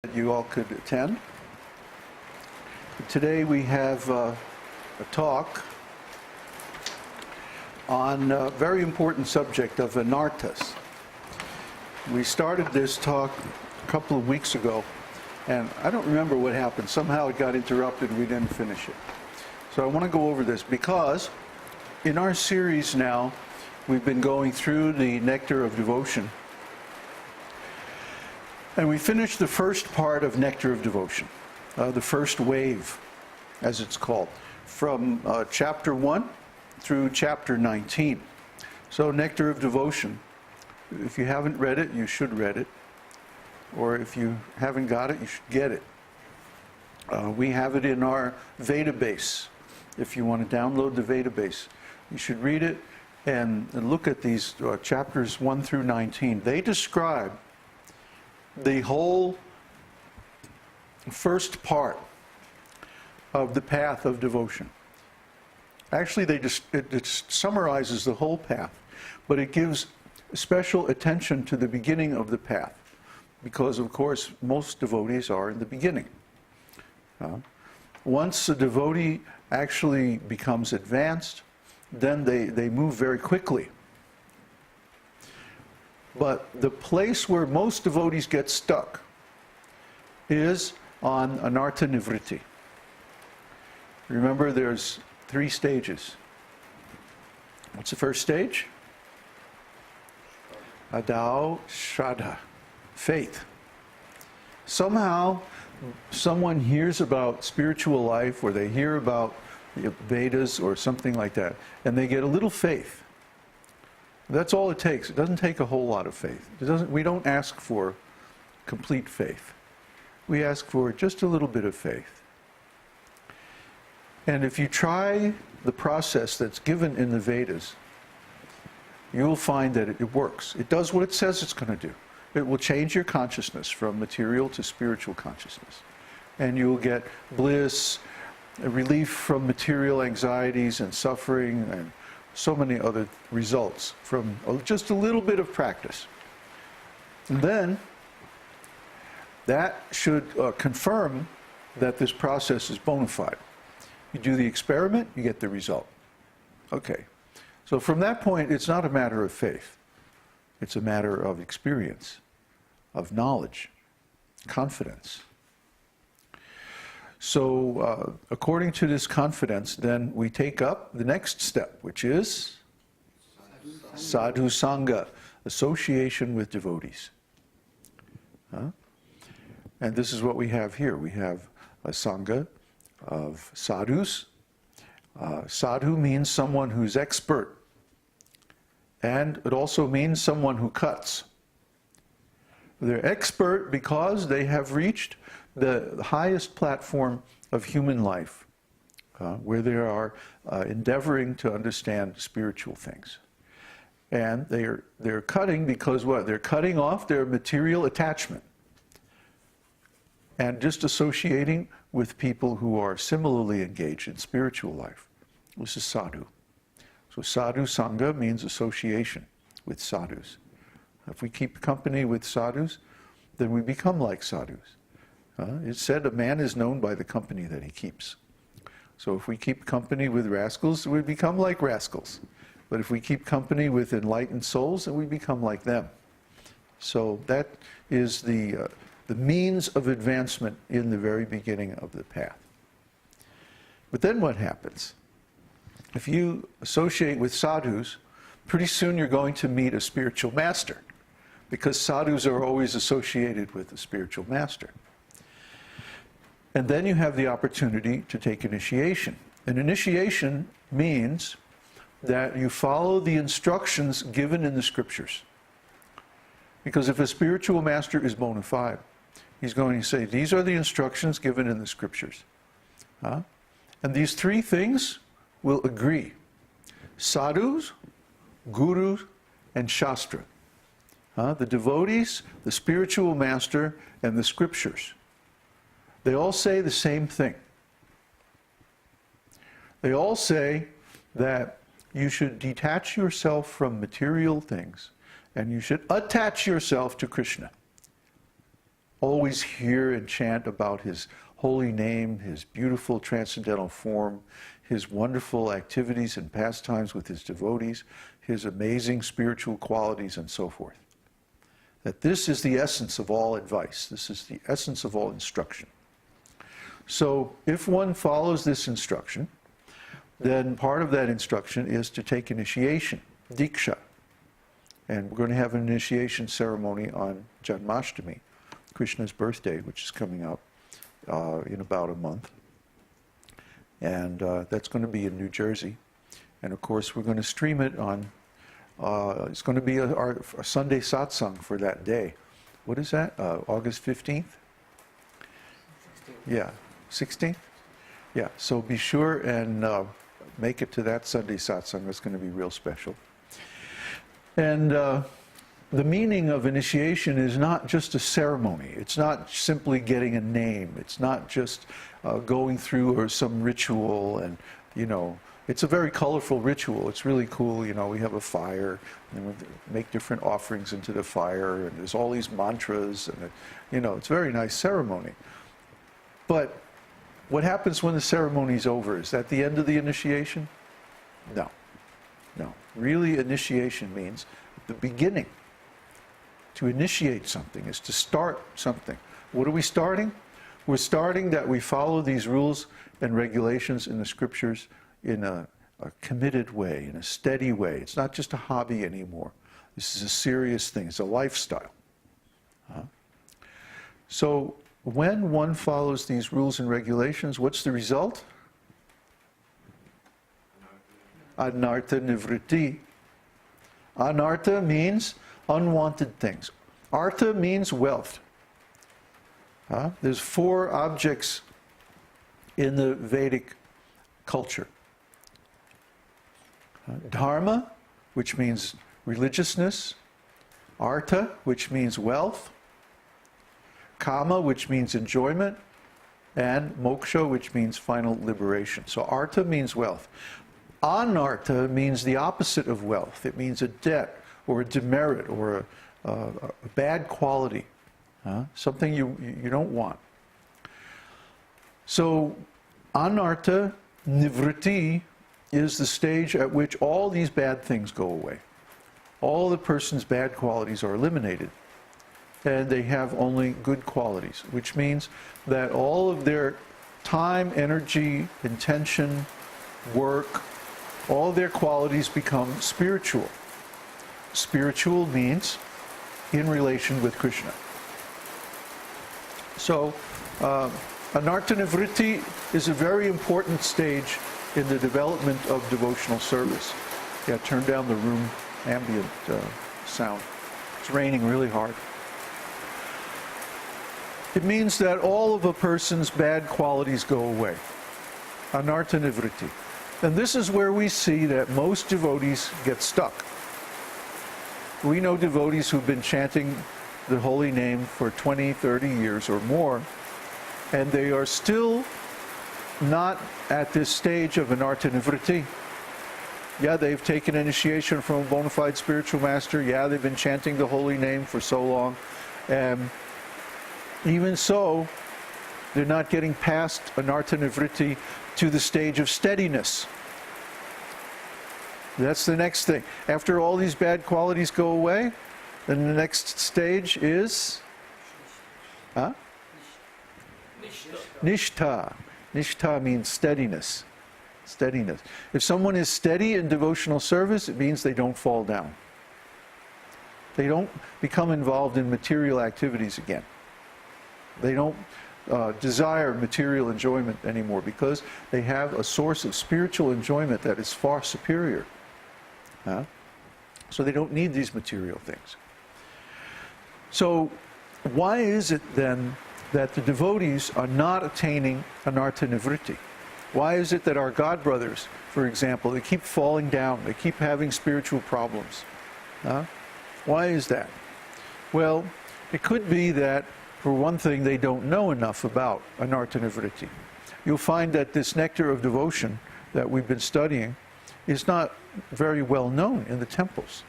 that you all could attend. Today we have a talk on a very important subject of Anarthas. We started this talk a couple of weeks ago, and I don't remember what happened. Somehow it got interrupted and we didn't finish it. So I want to go over this because in our series now, we've been going through the Nectar of Devotion. And we finished the first part of Nectar of Devotion, the first wave, as it's called, from chapter 1 through chapter 19. So Nectar of Devotion, if you haven't read it, you should read it. Or if you haven't got it, you should get it. We have it in our Vedābase. If you want to download the Vedābase, you should read it and look at these chapters 1 through 19. They describe the whole first part of the path of devotion. Actually, it summarizes the whole path, but it gives special attention to the beginning of the path, because, of course, most devotees are in the beginning. Once a devotee actually becomes advanced, then they move very quickly. But the place where most devotees get stuck is on anartha nivritti. Remember, there's 3 stages. What's the first stage? Adau Shraddha, faith. Somehow, someone hears about spiritual life, or they hear about the Vedas or something like that, and they get a little faith. That's all it takes. It doesn't take a whole lot of faith. We don't ask for complete faith. We ask for just a little bit of faith. And if you try the process that's given in the Vedas, you'll find that it works. It does what it says it's going to do. It will change your consciousness from material to spiritual consciousness. And you'll get bliss, relief from material anxieties and suffering, and so many other results from just a little bit of practice. And then that should confirm that this process is bona fide. You do the experiment, you get the result. Okay. So from that point, it's not a matter of faith. It's a matter of experience, of knowledge, confidence. So, according to this confidence, then we take up the next step, which is sadhu sangha, association with devotees. And this is what we have here. We have a sangha of sadhus. Sadhu means someone who's expert, and it also means someone who cuts. They're expert because they have reached the highest platform of human life, where they are endeavoring to understand spiritual things. And they're cutting because what? They're cutting off their material attachment and just associating with people who are similarly engaged in spiritual life. This is sadhu. So sadhu sangha means association with sadhus. If we keep company with sadhus, then we become like sadhus. It's said a man is known by the company that he keeps. So if we keep company with rascals, we become like rascals. But if we keep company with enlightened souls, then we become like them. So that is the means of advancement in the very beginning of the path. But then what happens? If you associate with sadhus, pretty soon you're going to meet a spiritual master, because sadhus are always associated with a spiritual master. And then you have the opportunity to take initiation. And initiation means that you follow the instructions given in the scriptures. Because if a spiritual master is bona fide, he's going to say, these are the instructions given in the scriptures. And these 3 things will agree. Sadhus, gurus, and shastra. The devotees, the spiritual master, and the scriptures. They all say the same thing. They all say that you should detach yourself from material things and you should attach yourself to Krishna. always hear and chant about his holy name, his beautiful transcendental form, his wonderful activities and pastimes with his devotees, his amazing spiritual qualities, and so forth. That this is the essence of all advice. This is the essence of all instruction. So if one follows this instruction, then part of that instruction is to take initiation, diksha. And we're going to have an initiation ceremony on Janmashtami, Krishna's birthday, which is coming up in about a month. And that's going to be in New Jersey. And of course, we're going to stream it on, it's going to be a Sunday satsang for that day. What is that? August 15th? 16th. Yeah, 16th? Yeah, so be sure and make it to that Sunday satsang. It's going to be real special. And the meaning of initiation is not just a ceremony. It's not simply getting a name. It's not just going through or some ritual and, you know, it's a very colorful ritual. It's really cool. You know, we have a fire and we make different offerings into the fire and there's all these mantras and, you know, it's a very nice ceremony. But what happens when the ceremony's over? Is that the end of the initiation? No. No. Really, initiation means the beginning. To initiate something is to start something. What are we starting? We're starting that we follow these rules and regulations in the scriptures in a committed way, in a steady way. It's not just a hobby anymore. This is a serious thing. It's a lifestyle. So when one follows these rules and regulations, what's the result? Anartha nivritti. Anartha means unwanted things. Artha means wealth. There's 4 objects in the Vedic culture. Dharma, which means religiousness. Artha, which means wealth. Kama, which means enjoyment. And moksha, which means final liberation. So artha means wealth. Anartha means the opposite of wealth. It means a debt or a demerit or a bad quality, something you don't want. So anartha nivritti is the stage at which all these bad things go away. All the person's bad qualities are eliminated and they have only good qualities, which means that all of their time, energy, intention, work, all their qualities become spiritual. Spiritual means in relation with Krishna. So, anartha nivritti is a very important stage in the development of devotional service. Yeah, turn down the room ambient sound. It's raining really hard. It means that all of a person's bad qualities go away. Anartha nivritti. And this is where we see that most devotees get stuck. We know devotees who've been chanting the holy name for 20, 30 years or more, and they are still not at this stage of anartha nivritti. Yeah, they've taken initiation from a bona fide spiritual master. Yeah, they've been chanting the holy name for so long. And even so, they're not getting past anartha nivritti to the stage of steadiness. That's the next thing. After all these bad qualities go away, then the next stage is nishtha. Nishtha means steadiness. Steadiness. If someone is steady in devotional service, it means they don't fall down. They don't become involved in material activities again. They don't desire material enjoyment anymore because they have a source of spiritual enjoyment that is far superior. So they don't need these material things. So why is it then that the devotees are not attaining anartha nivritti? Why is it that our God brothers, for example, they keep falling down, they keep having spiritual problems? Why is that? Well, it could be that, for one thing, they don't know enough about anartha nivritti. You'll find that this nectar of devotion that we've been studying is not very well known in the temples.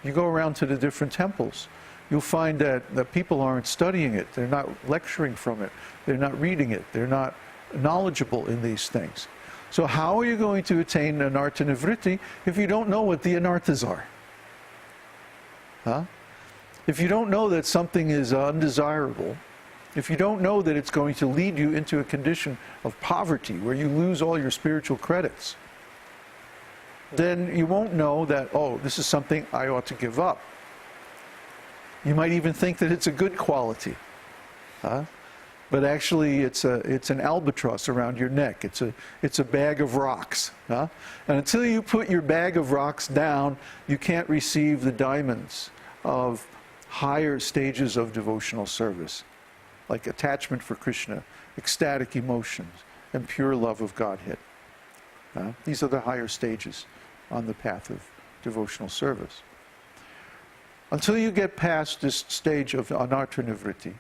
You go around to the different temples, you'll find that people aren't studying it. They're not lecturing from it. They're not reading it. They're not knowledgeable in these things. So how are you going to attain anartha nivritti if you don't know what the anarthas are? Huh? If you don't know that something is undesirable, if you don't know that it's going to lead you into a condition of poverty where you lose all your spiritual credits, then you won't know that, oh, this is something I ought to give up. You might even think that it's a good quality. Huh? But actually it's an albatross around your neck. It's a bag of rocks. Huh? And until you put your bag of rocks down, you can't receive the diamonds of higher stages of devotional service, like attachment for Krishna, ecstatic emotions, and pure love of Godhead. These are the higher stages on the path of devotional service. Until you get past this stage of anartha nivritti,